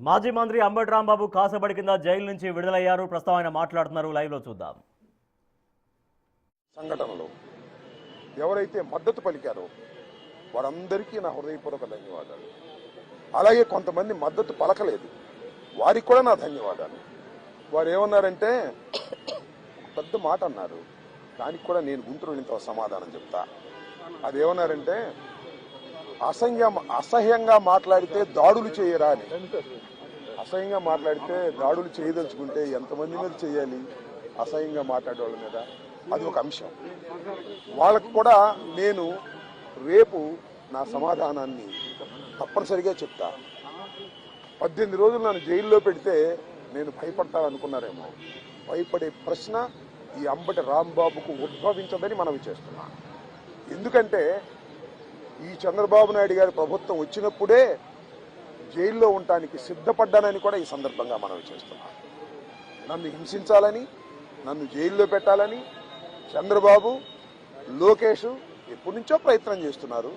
మాజీ మంత్రి అంబటి రాంబాబు కాసబడి కింద జైలు నుంచి విడుదలయ్యారు. ప్రస్తుతం ఆయన మాట్లాడుతున్నారు. లైవ్ లో చూద్దాం. సంఘటనలో ఎవరైతే మద్దతు పలికారో వారందరికీ నా హృదయపూర్వక ధన్యవాదాలు. అలాగే కొంతమంది మద్దతు పలకలేదు, వారికి కూడా నా ధన్యవాదాలు. వారు ఏమన్నారంటే పెద్ద మాట అన్నారు, దానికి కూడా నేను గుంటూరు ఇంత సమాధానం చెప్తా. అదేమన్నారంటే అసహ్యంగా మాట్లాడితే దాడులు చేయరా అని. అసహ్యంగా మాట్లాడితే దాడులు చేయదలుచుకుంటే ఎంతమంది మీద చేయాలి? అసహ్యంగా మాట్లాడే వాళ్ళ మీద అది ఒక అంశం. వాళ్ళకు కూడా నేను రేపు నా సమాధానాన్ని తప్పనిసరిగా చెప్తా. 18 రోజులు నన్ను జైల్లో పెడితే నేను భయపడతాననుకున్నారేమో. భయపడే ప్రశ్న ఈ అంబటి రాంబాబుకు ఉద్భవించదని మనవి చేస్తున్నా. ఎందుకంటే ఈ చంద్రబాబు నాయుడు గారి ప్రభుత్వం వచ్చినప్పుడే జైల్లో ఉండటానికి సిద్ధపడ్డానని కూడా ఈ సందర్భంగా మనవి చేస్తున్నా. నన్ను హింసించాలని, నన్ను జైల్లో పెట్టాలని చంద్రబాబు, లోకేష్ ఎప్పటి నుంచో ప్రయత్నం చేస్తున్నారు.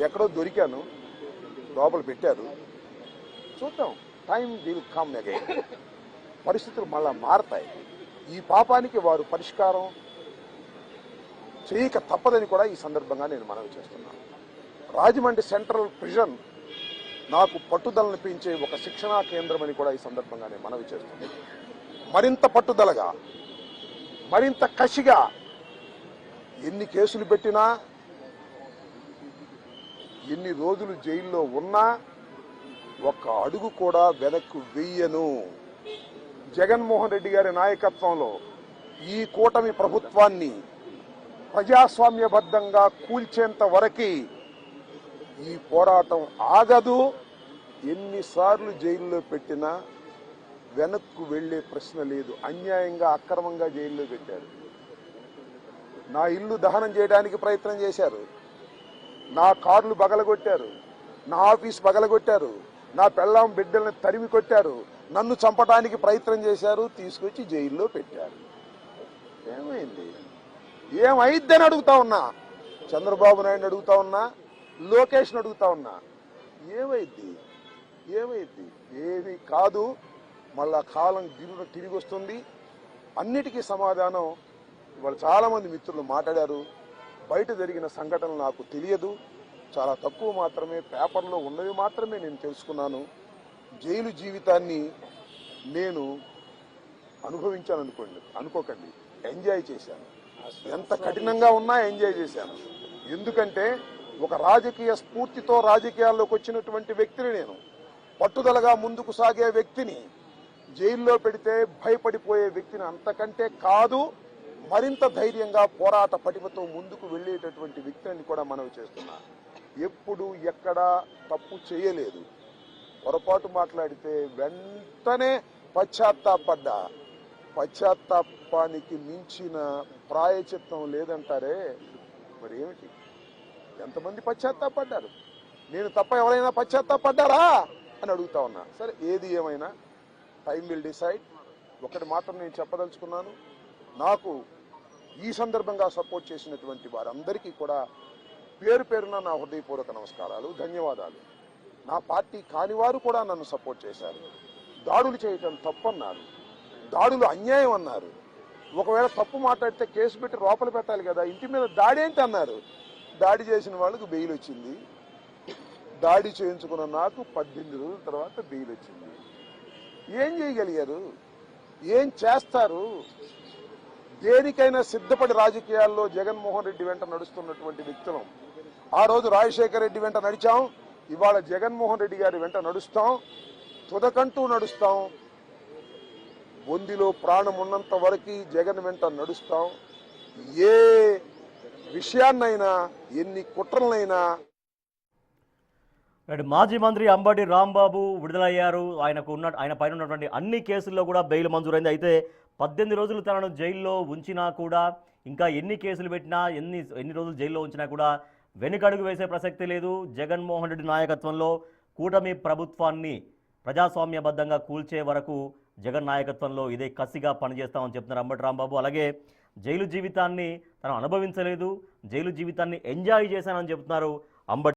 ఎక్కడో దొరికాను, లోపల పెట్టారు. చూద్దాం, టైం విల్ కమ్ అగైన్. పరిస్థితులు మళ్ళా మారతాయి. ఈ పాపానికి వారు పరిష్కారం చేయక తప్పదని కూడా ఈ సందర్భంగా నేను మనవి చేస్తున్నాను. రాజమండ్రి సెంట్రల్ ప్రిజన్ నాకు పట్టుదలను పెంచే ఒక శిక్షణా కేంద్రం అని కూడా ఈ సందర్భంగా నేను మనవి చేస్తున్నాను. మరింత పట్టుదలగా, మరింత కసిగా ఎన్ని కేసులు పెట్టినా, ఎన్ని రోజులు జైల్లో ఉన్నా ఒక్క అడుగు కూడా వెనక్కు వెయ్యను. జగన్మోహన్ రెడ్డి గారి నాయకత్వంలో ఈ కూటమి ప్రభుత్వాన్ని ప్రజాస్వామ్యబద్ధంగా కూల్చేంత వరకు ఈ పోరాటం ఆగదు. ఎన్నిసార్లు జైల్లో పెట్టినా వెనక్కు వెళ్లే ప్రశ్న లేదు. అన్యాయంగా, అక్రమంగా జైల్లో పెట్టారు. నా ఇల్లు దహనం చేయడానికి ప్రయత్నం చేశారు, నా కార్లు బగలగొట్టారు, నా ఆఫీస్ బగలగొట్టారు, నా పెళ్ళాం బిడ్డల్ని తరిమి కొట్టారు, నన్ను చంపడానికి ప్రయత్నం చేశారు, తీసుకొచ్చి జైల్లో పెట్టారు. ఏమైంది? ఏమైద్దని అడుగుతా ఉన్నా. చంద్రబాబు నాయుడు అడుగుతా ఉన్నా, లోకేష్ని అడుగుతా ఉన్నా. ఏమైద్ది? ఏమైద్ది? ఏమీ కాదు. మళ్ళా కాలం తిరిగి వస్తుంది. అన్నిటికీ సమాధానం ఇవాళ చాలామంది మిత్రులు మాట్లాడారు. బయట జరిగిన సంఘటనలు నాకు తెలియదు, చాలా తక్కువ మాత్రమే, పేపర్లో ఉన్నవి మాత్రమే నేను తెలుసుకున్నాను. జైలు జీవితాన్ని నేను అనుకోకండి, ఎంజాయ్ చేశాను. ఎంత కఠినంగా ఉన్నా ఎంజాయ్ చేశాను. ఎందుకంటే ఒక రాజకీయ స్ఫూర్తితో రాజకీయాల్లోకి వచ్చినటువంటి వ్యక్తిని నేను, పట్టుదలగా ముందుకు సాగే వ్యక్తిని జైల్లో పెడితే భయపడిపోయే వ్యక్తిని అంతకంటే కాదు. మరింత ధైర్యంగా పోరాట పటిమతో ముందుకు వెళ్లేటటువంటి వ్యక్తిని కూడా మనవి చేస్తున్నా. ఎప్పుడు ఎక్కడా తప్పు చేయలేదు. పొరపాటు మాట్లాడితే వెంటనే పశ్చాత్తాపడ్డా. పశ్చాత్తాపానికి మించిన ప్రాయచిత్తం లేదంటారే, మరి ఏమిటి? ఎంతమంది పశ్చాత్తాపడ్డారు? నేను తప్ప ఎవరైనా పశ్చాత్తాపడ్డారా అని అడుగుతా ఉన్నా. సరే, ఏది ఏమైనా టైం విల్ డిసైడ్. ఒకటి మాత్రం నేను చెప్పదలుచుకున్నాను. నాకు ఈ సందర్భంగా సపోర్ట్ చేసినటువంటి వారందరికీ కూడా పేరు పేరున నా హృదయపూర్వక నమస్కారాలు, ధన్యవాదాలు. నా పార్టీ కానివారు కూడా నన్ను సపోర్ట్ చేశారు. దాడులు చేయటం తప్పన్నారు, దాడులు అన్యాయం అన్నారు. ఒకవేళ తప్పు మాట్లాడితే కేసు పెట్టి లోపల పెట్టాలి కదా, ఇంటి మీద దాడి ఏంటి అన్నారు. దాడి చేసిన వాళ్ళకు బెయిల్ వచ్చింది. దాడి చేయించుకున్న నాకు 18 రోజుల తర్వాత బెయిల్ వచ్చింది. ఏం చేయగలిగారు? ఏం చేస్తారు? దేనికైనా సిద్ధపడి రాజకీయాల్లో జగన్మోహన్ రెడ్డి వెంట నడుస్తున్నటువంటి వ్యక్తులం. ఆ రోజు రాజశేఖర రెడ్డి వెంట నడిచాం, ఇవాళ జగన్మోహన్ రెడ్డి గారి వెంట నడుస్తాం, తుదకంటూ నడుస్తాం. బొందిలో ప్రాణం ఉన్నంత వరకు జగన్ వెంట నడుస్తాం. ఏ విషయాన్నైనా, ఎన్ని కుట్రలనైనా. మాజీ మంత్రి అంబటి రాంబాబు విడుదలయ్యారు. ఆయన పైన ఉన్నటువంటి అన్ని కేసుల్లో కూడా బెయిల్ మంజూరైంది. అయితే 18 రోజులు తనను జైల్లో ఉంచినా కూడా, ఇంకా ఎన్ని కేసులు పెట్టినా, ఎన్ని రోజులు జైల్లో ఉంచినా కూడా వెనుకడుగు వేసే ప్రసక్తి లేదు. జగన్మోహన్ రెడ్డి నాయకత్వంలో కూటమి ప్రభుత్వాన్ని ప్రజాస్వామ్యబద్ధంగా కూల్చే వరకు జగన్ నాయకత్వంలో ఇదే కసిగా పనిచేస్తామని చెప్తున్నారు అంబటి రాంబాబు. అలాగే జైలు జీవితాన్ని తను అనుభవించలేదు, జైలు జీవితాన్ని ఎంజాయ్ చేశానని చెప్తున్నారు అంబటి.